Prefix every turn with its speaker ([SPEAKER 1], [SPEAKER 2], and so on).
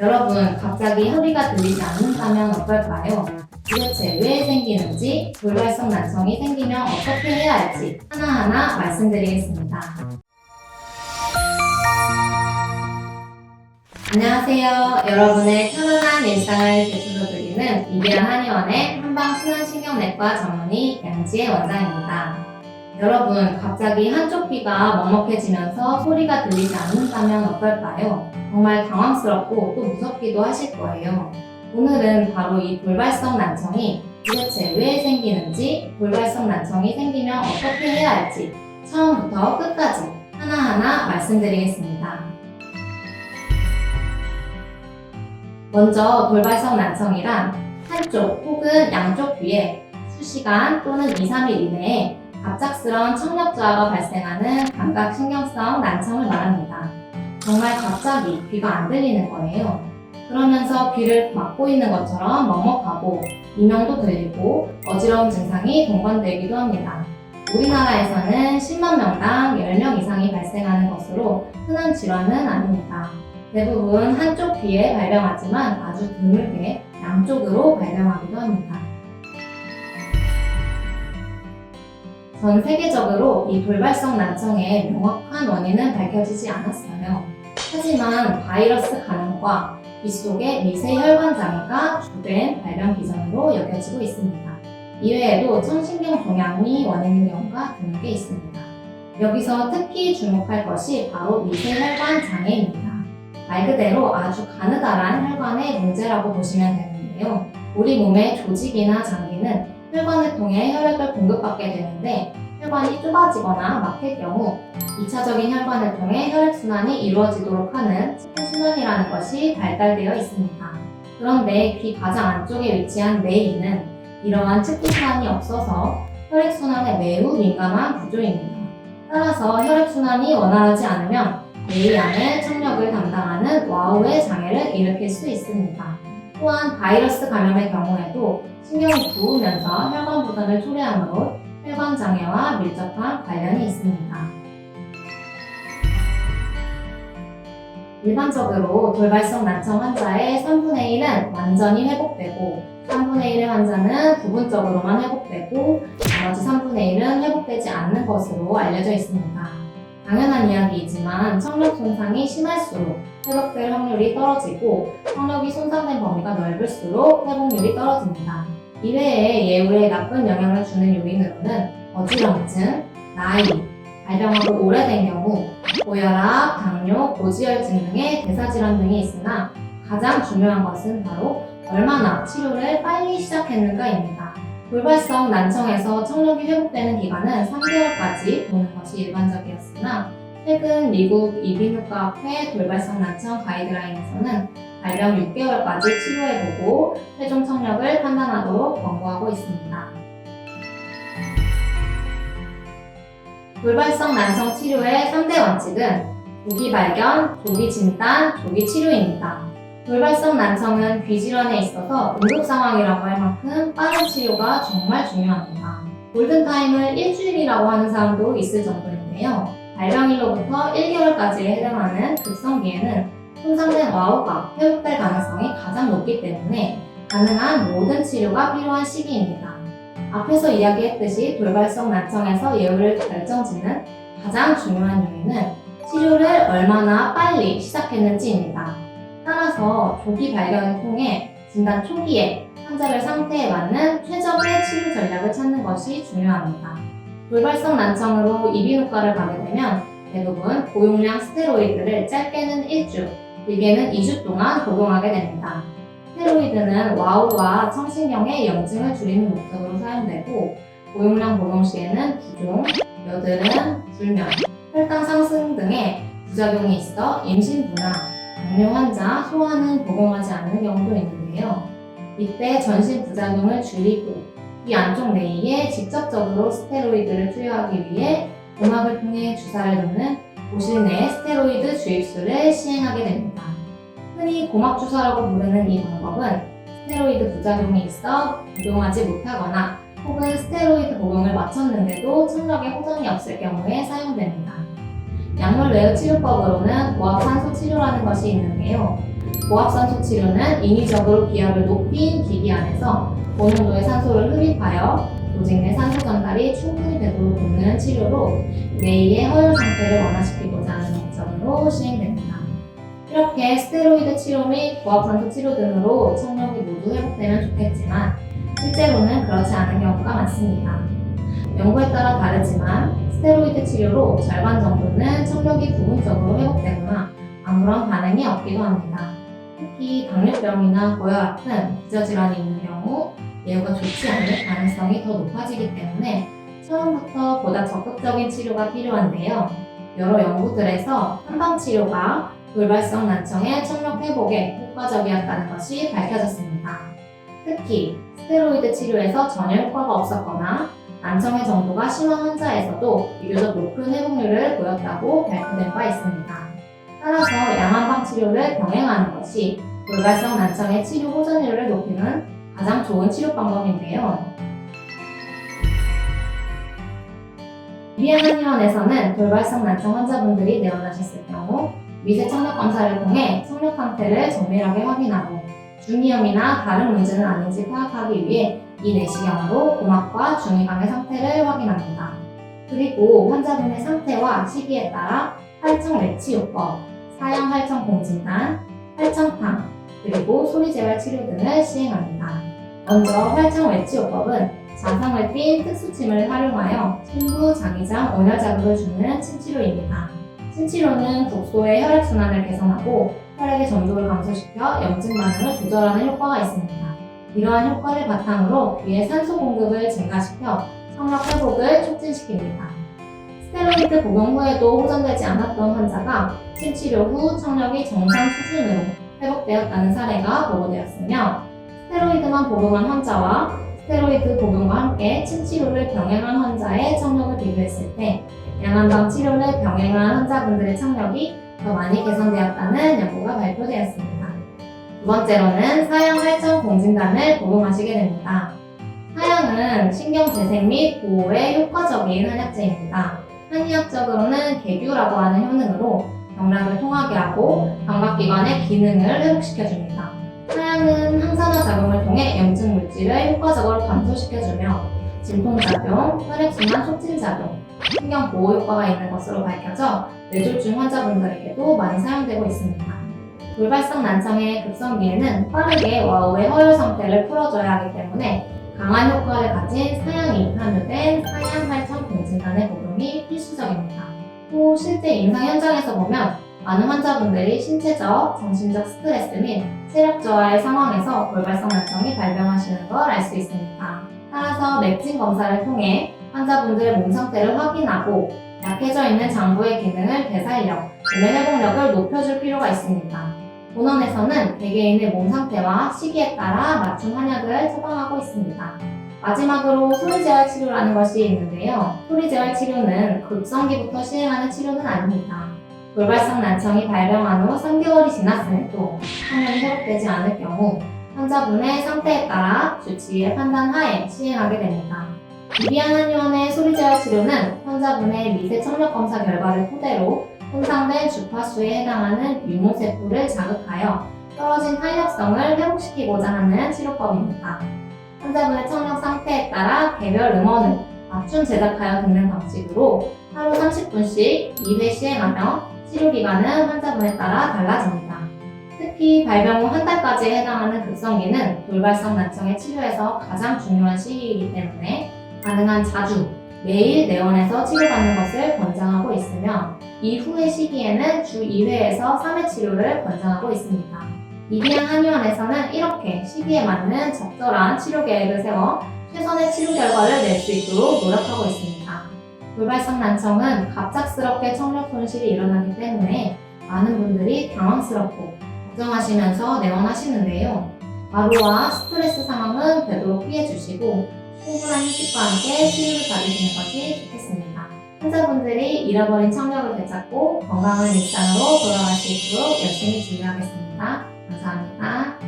[SPEAKER 1] 여러분, 갑자기 허리가 들리지 않는다면 어떨까요? 도대체 왜 생기는지, 돌발성 난청이 생기면 어떻게 해야 할지 하나하나 말씀드리겠습니다. 안녕하세요. 여러분의 편안한 일상을 되찾아드리는 이비한 한의원의 한방순환신경내과 전문의 양지혜 원장입니다. 여러분, 갑자기 한쪽 귀가 먹먹해지면서 소리가 들리지 않는다면 어떨까요? 정말 당황스럽고 또 무섭기도 하실 거예요. 오늘은 바로 이 돌발성 난청이 도대체 왜 생기는지, 돌발성 난청이 생기면 어떻게 해야 할지 처음부터 끝까지 하나하나 말씀드리겠습니다. 먼저 돌발성 난청이란 한쪽 혹은 양쪽 귀에 수시간 또는 2, 3일 이내에 갑작스러운 청력저하가 발생하는 감각신경성 난청을 말합니다. 정말 갑자기 귀가 안 들리는 거예요. 그러면서 귀를 막고 있는 것처럼 먹먹하고 이명도 들리고 어지러운 증상이 동반되기도 합니다. 우리나라에서는 10만 명당 10명 이상이 발생하는 것으로 흔한 질환은 아닙니다. 대부분 한쪽 귀에 발병하지만 아주 드물게 양쪽으로 발병하기도 합니다. 전 세계적으로 이 돌발성 난청의 명확한 원인은 밝혀지지 않았어요. 하지만 바이러스 감염과 귀 속의 미세 혈관 장애가 주된 발병 기전으로 여겨지고 있습니다. 이외에도 청신경 종양이 원인인 경우가 드물게 있습니다. 여기서 특히 주목할 것이 바로 미세 혈관 장애입니다. 말 그대로 아주 가느다란 혈관의 문제라고 보시면 되는데요. 우리 몸의 조직이나 장기는 혈관을 통해 혈액을 공급받게 되는데 혈관이 좁아지거나 막힐 경우 2차적인 혈관을 통해 혈액순환이 이루어지도록 하는 척추순환이라는 것이 발달되어 있습니다. 그런데 귀 가장 안쪽에 위치한 뇌이는 이러한 척추순환이 없어서 혈액순환에 매우 민감한 구조입니다. 따라서 혈액순환이 원활하지 않으면 뇌이 안에 청력을 담당하는 와우의 장애를 일으킬 수 있습니다. 또한 바이러스 감염의 경우에도 신경이 부으면서 혈관 부전을 초래하므로 혈관 장애와 밀접한 관련이 있습니다. 일반적으로 돌발성 난청 환자의 3분의 1은 완전히 회복되고 3분의 1의 환자는 부분적으로만 회복되고 나머지 3분의 1은 회복되지 않는 것으로 알려져 있습니다. 당연한 이야기이지만 청력 손상이 심할수록 회복될 확률이 떨어지고 청력이 손상된 범위가 넓을수록 회복률이 떨어집니다. 이외에 예후에 나쁜 영향을 주는 요인으로는 어지럼증, 나이, 발병하고 오래된 경우, 고혈압, 당뇨, 고지혈증 등의 대사질환 등이 있으나 가장 중요한 것은 바로 얼마나 치료를 빨리 시작했는가입니다. 돌발성 난청에서 청력이 회복되는 기간은 3개월까지 보는 것이 일반적이었으나 최근 미국 이비인후과학회 돌발성 난청 가이드라인에서는 발병 6개월까지 치료해보고 최종 청력을 판단하도록 권고하고 있습니다. 돌발성 난청 치료의 3대 원칙은 조기 발견, 조기 진단, 조기 치료입니다. 돌발성 난청은 귀 질환에 있어서 응급 상황이라고 할 만큼 빠른 치료가 정말 중요합니다. 골든타임을 일주일이라고 하는 사람도 있을 정도인데요. 발병일로부터 1개월까지에 해당하는 급성기에는 손상된 와우가 회복될 가능성이 가장 높기 때문에 가능한 모든 치료가 필요한 시기입니다. 앞에서 이야기했듯이 돌발성 난청에서 예후를 결정짓는 가장 중요한 요인은 치료를 얼마나 빨리 시작했는지입니다. 따라서 조기 발견을 통해 진단 초기에 환자별 상태에 맞는 최적의 치료 전략을 찾는 것이 중요합니다. 돌발성 난청으로 이비인후과를 가게 되면 대부분 고용량 스테로이드를 짧게는 1주, 길게는 2주 동안 복용하게 됩니다. 스테로이드는 와우와 청신경의 염증을 줄이는 목적으로 사용되고 고용량 복용 시에는 부종, 여드름, 불면, 혈당 상승 등의 부작용이 있어 임신부나 당뇨 환자, 소아는 복용하지 않는 경우도 있는데요. 이때 전신 부작용을 줄이고 이 안쪽 내이에 직접적으로 스테로이드를 투여하기 위해 고막을 통해 주사를 놓는 고실 내 스테로이드 주입술을 시행하게 됩니다. 흔히 고막주사라고 부르는 이 방법은 스테로이드 부작용이 있어 복용하지 못하거나 혹은 스테로이드 복용을 마쳤는데도 청력에 호전이 없을 경우에 사용됩니다. 약물 외의 치료법으로는 고압산소 치료라는 것이 있는데요. 고압산소 치료는 인위적으로 기압을 높인 기기 안에서 고농도의 산소를 흡입하여 조직 내 산소 전달이 충분히 되도록 돕는 치료로 뇌의 허혈 상태를 완화시키고자 하는 목적으로 시행됩니다. 이렇게 스테로이드 치료 및 고압산소 치료 등으로 청력이 모두 회복되면 좋겠지만 실제로는 그렇지 않은 경우가 많습니다. 연구에 따라 다르지만 스테로이드 치료로 절반 정도는 청력이 부분적으로 회복되거나 아무런 반응이 없기도 합니다. 특히 당뇨병이나 고혈압 등 기저질환이 있는 경우 예후가 좋지 않을 가능성이 더 높아지기 때문에 처음부터 보다 적극적인 치료가 필요한데요. 여러 연구들에서 한방치료가 돌발성 난청의 청력 회복에 효과적이었다는 것이 밝혀졌습니다. 특히 스테로이드 치료에서 전혀 효과가 없었거나 난청의 정도가 심한 환자에서도 비교적 높은 회복률을 보였다고 발표된 바 있습니다. 따라서 양한방 치료를 병행하는 것이 돌발성 난청의 치료 호전율을 높이는 가장 좋은 치료 방법인데요. 미래한의원에서는 돌발성 난청 환자분들이 내원하셨을 경우 미세 청력 검사를 통해 청력 상태를 정밀하게 확인하고 중이염이나 다른 문제는 아닌지 파악하기 위해 이 내시경으로 고막과 중이강의 상태를 확인합니다. 그리고 환자분의 상태와 시기에 따라 활청 레치요법, 사형 활청 공진단, 활청탕, 그리고 소리재활 치료 등을 시행합니다. 먼저 활청 레치요법은 자상을 띤 특수침을 활용하여 침부, 장기장, 온열 자극을 주는 침치료입니다. 침치료는 국소의 혈액순환을 개선하고 혈액의 점도를 감소시켜 염증 반응을 조절하는 효과가 있습니다. 이러한 효과를 바탕으로 귀의 산소 공급을 증가시켜 청력 회복을 촉진시킵니다. 스테로이드 복용 후에도 호전되지 않았던 환자가 침치료 후 청력이 정상 수준으로 회복되었다는 사례가 보고되었으며 스테로이드만 복용한 환자와 스테로이드 복용과 함께 침치료를 병행한 환자의 청력을 비교했을 때 양한방 치료를 병행한 환자분들의 청력이 더 많이 개선되었다는 연구가 발표되었습니다. 두 번째로는 사형 활청 공진단을 복용하시게 됩니다. 사형은 신경재생 및 보호에 효과적인 한약재입니다. 한의학적으로는 개규라고 하는 효능으로 경락을 통하게 하고 감각기관의 기능을 회복시켜줍니다. 사형은 항산화 작용을 통해 염증 물질을 효과적으로 감소시켜주며 진통작용, 혈액순환 촉진작용, 신경 보호 효과가 있는 것으로 밝혀져 뇌졸중 환자분들에게도 많이 사용되고 있습니다. 돌발성 난청의 급성기에는 빠르게 와우의 허혈 상태를 풀어줘야 하기 때문에 강한 효과를 가진 사형이 함유된 사형 활청 공진단의 복용이 필수적입니다. 또 실제 임상 현장에서 보면 많은 환자분들이 신체적, 정신적 스트레스 및 체력 저하의 상황에서 돌발성 난청이 발병하시는 걸 알 수 있습니다. 따라서 맥진 검사를 통해 환자분들의 몸 상태를 확인하고 약해져 있는 장부의 기능을 되살려 몸의 회복력을 높여줄 필요가 있습니다. 본원에서는 개개인의 몸 상태와 시기에 따라 맞춤 한약을 처방하고 있습니다. 마지막으로 소리재활 치료라는 것이 있는데요. 소리재활 치료는 급성기부터 시행하는 치료는 아닙니다. 돌발성 난청이 발병한 후 3개월이 지났음에도 청력이 회복되지 않을 경우 환자분의 상태에 따라 주치의의 판단 하에 시행하게 됩니다. 미비한의원의 소리재활 치료는 환자분의 미세 청력 검사 결과를 토대로 손상된 주파수에 해당하는 유무세포를 자극하여 떨어진 탄력성을 회복시키고자 하는 치료법입니다. 환자분의 청력 상태에 따라 개별 음원을 맞춤 제작하여 듣는 방식으로 하루 30분씩 2회 시행하며 치료기간은 환자분에 따라 달라집니다. 특히 발병 후 한 달까지에 해당하는 급성기는 돌발성 난청의 치료에서 가장 중요한 시기이기 때문에 가능한 자주, 매일 내원해서 치료받는 것을 권장하고 있으며 이후의 시기에는 주 2회에서 3회 치료를 권장하고 있습니다. 이비양 한의원에서는 이렇게 시기에 맞는 적절한 치료 계획을 세워 최선의 치료 결과를 낼 수 있도록 노력하고 있습니다. 돌발성 난청은 갑작스럽게 청력 손실이 일어나기 때문에 많은 분들이 당황스럽고 걱정하시면서 내원하시는데요. 과로와 스트레스 상황은 되도록 피해주시고 충분한 휴식과 함께 치료를 받으시는 것이 좋겠습니다. 환자분들이 잃어버린 청력을 되찾고 건강한 일상으로 돌아갈 수 있도록 열심히 준비하겠습니다. 감사합니다.